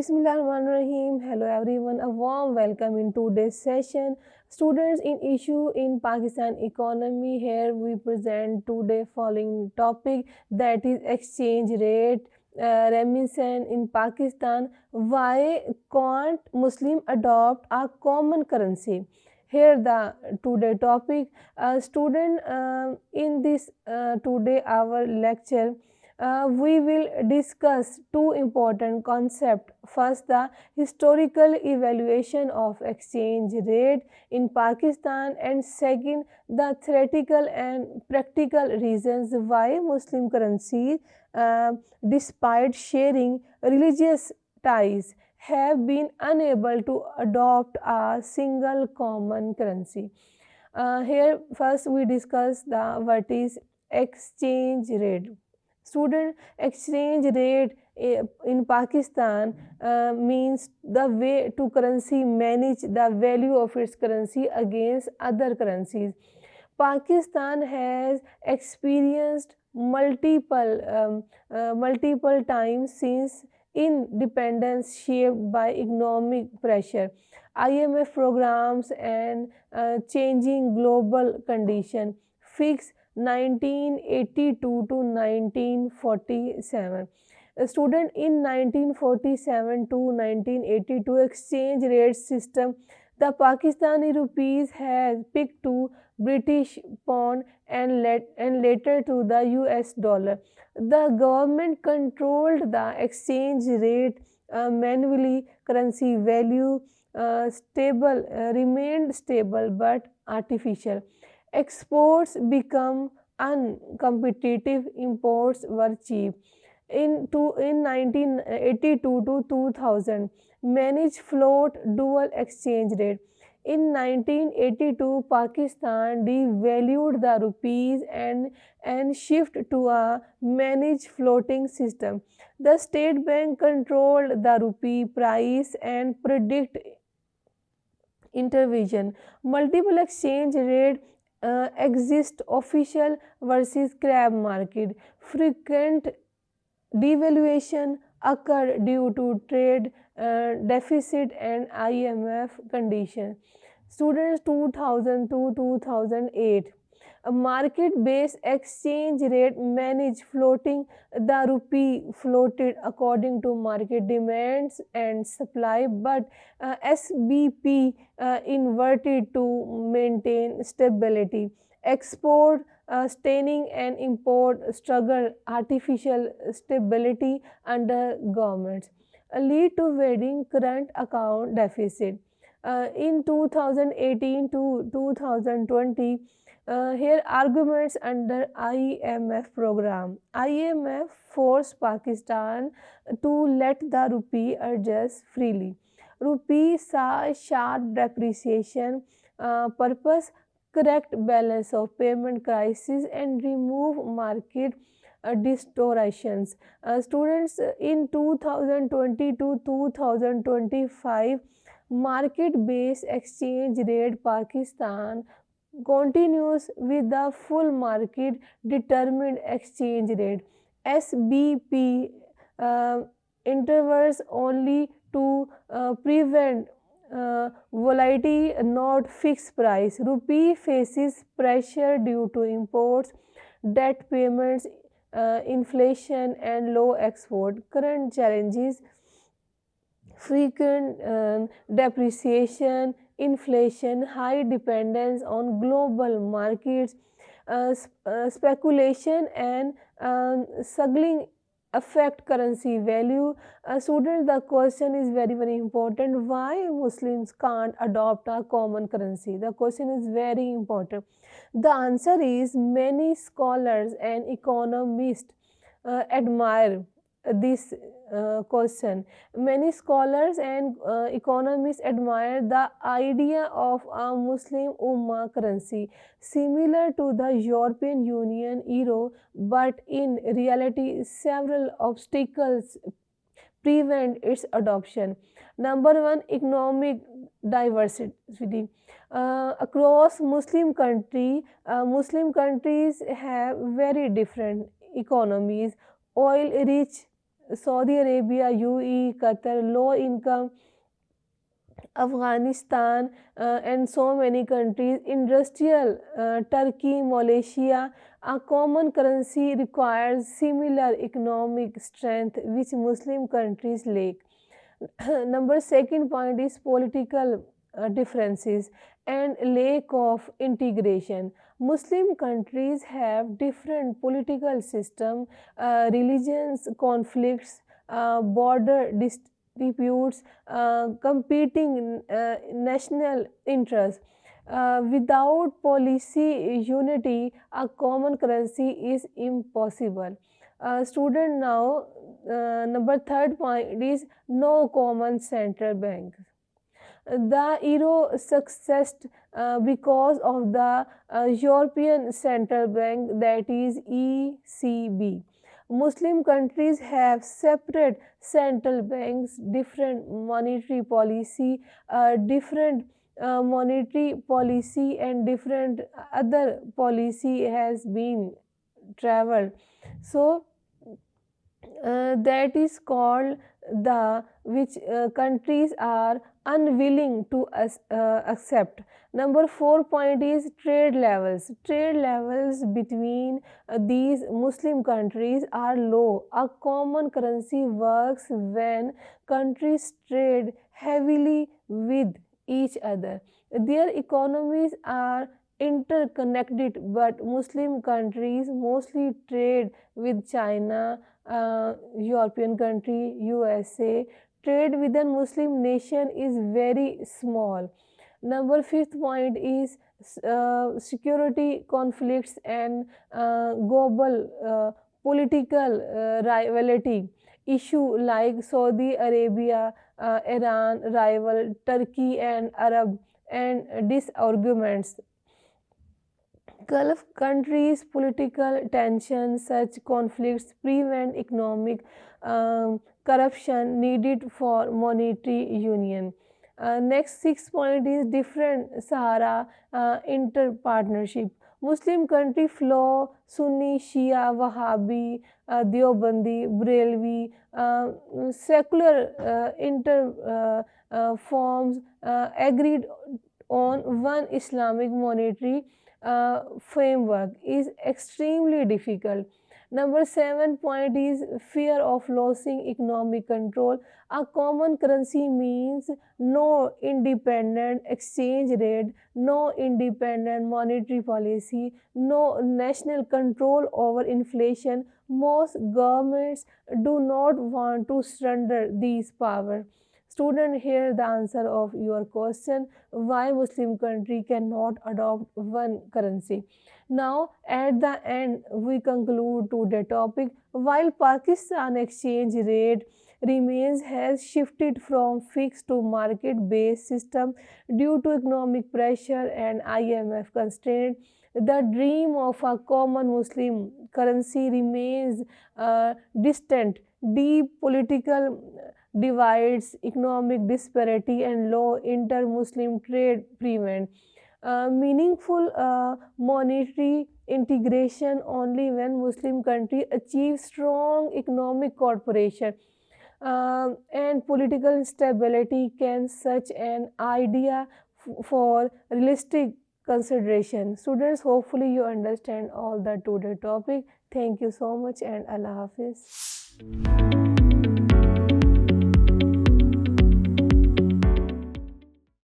Bismillahirrahmanirrahim. Hello everyone. A warm welcome in today's session. Students in issue in Pakistan economy. Here we present today following topic, that is exchange rate reminiscent in Pakistan. Why can't Muslim adopt a common currency? Here the today topic. Student in this today our lecture we will discuss two important concepts. First, the historical evaluation of exchange rate in Pakistan, and second, the theoretical and practical reasons why Muslim currencies, uh, despite sharing religious ties, have been unable to adopt a single common currency. Here, first we discuss the what is exchange rate. Student, exchange rate in Pakistan means the way to currency manage the value of its currency against other currencies. Pakistan has experienced multiple times since independence, shaped by economic pressure, IMF programs, and changing global condition. Fix 1982 to 1947. A student in 1947 to 1982 exchange rate system, the Pakistani rupees has picked to British pound and later to the US dollar. The government controlled the exchange rate manually. Currency value remained stable but artificial. Exports become uncompetitive, imports were cheap. In 1982 to 2000, managed float dual exchange rate. In 1982, Pakistan devalued the rupees and shift to a managed floating system. The state bank controlled the rupee price and predict intervention. Multiple exchange rate exist: official versus crab market. Frequent devaluation occurred due to trade deficit and IMF conditions. Students 2000 to 2008. A market-based exchange rate managed floating. The rupee floated according to market demands and supply, but SBP inverted to maintain stability. Export staining and import struggle artificial stability under governments, lead to wedding current account deficit. In 2018 to 2020, here arguments under IMF program. IMF forced Pakistan to let the rupee adjust freely. Rupee saw sharp depreciation. Purpose: correct balance of payment crisis and remove market distortions. Students in 2020 to 2025, market-based exchange rate Pakistan continues with the full market determined exchange rate SBP intervals only to prevent volatility, not fixed price. Rupee faces pressure due to imports, debt payments, inflation, and low export. Current challenges: frequent depreciation, inflation, high dependence on global markets, speculation, and struggling affect currency value. Students, the question is very important: why Muslims can't adopt a common currency? The question is very important. The answer is many scholars and economists admire this question. Many scholars and economists admire the idea of a Muslim Ummah currency similar to the European Union euro, but in reality, several obstacles prevent its adoption. Number one, economic diversity. Across Muslim countries have very different economies. Oil rich Saudi Arabia, UAE, Qatar, low income Afghanistan, and so many countries, industrial Turkey, Malaysia, a common currency requires similar economic strength which Muslim countries lack. Number second point is political differences and lack of integration. Muslim countries have different political system, religions, conflicts, border disputes, competing national interests. Without policy unity, a common currency is impossible. Student now, number third point is no common central bank. The euro successed because of the European Central Bank, that is ECB. Muslim countries have separate central banks, different monetary policy, and different other policy has been traveled. So that is called the which countries are unwilling to accept. Number four point is trade levels. Trade levels between these Muslim countries are low. A common currency works when countries trade heavily with each other. Their economies are interconnected, but Muslim countries mostly trade with China, European country, USA. Trade within Muslim nation is very small. Number fifth point is security conflicts and global political rivalry. Issue like Saudi Arabia, Iran rival Turkey and Arab and disarguments. Gulf countries' political tension, such conflicts prevent economic corruption needed for monetary union. Next six point is different Sahara interpartnership. Muslim country flow Sunni, Shia, Wahhabi, Deobandi, Brelvi, secular forms agreed on one Islamic monetary framework is extremely difficult. Number seven point is fear of losing economic control. A common currency means no independent exchange rate, no independent monetary policy, no national control over inflation. Most governments do not want to surrender these power. Student, here the answer of your question, why Muslim country cannot adopt one currency. Now at the end we conclude today's topic. While Pakistan exchange rate remains has shifted from fixed to market based system due to economic pressure and IMF constraint, the dream of a common Muslim currency remains distant. Deep political divides, economic disparity, and low inter-Muslim trade prevent meaningful monetary integration. Only when Muslim country achieve strong economic cooperation and political stability can such an idea for realistic consideration. Students, hopefully you understand all the today topic. Thank you so much and Allah Hafiz.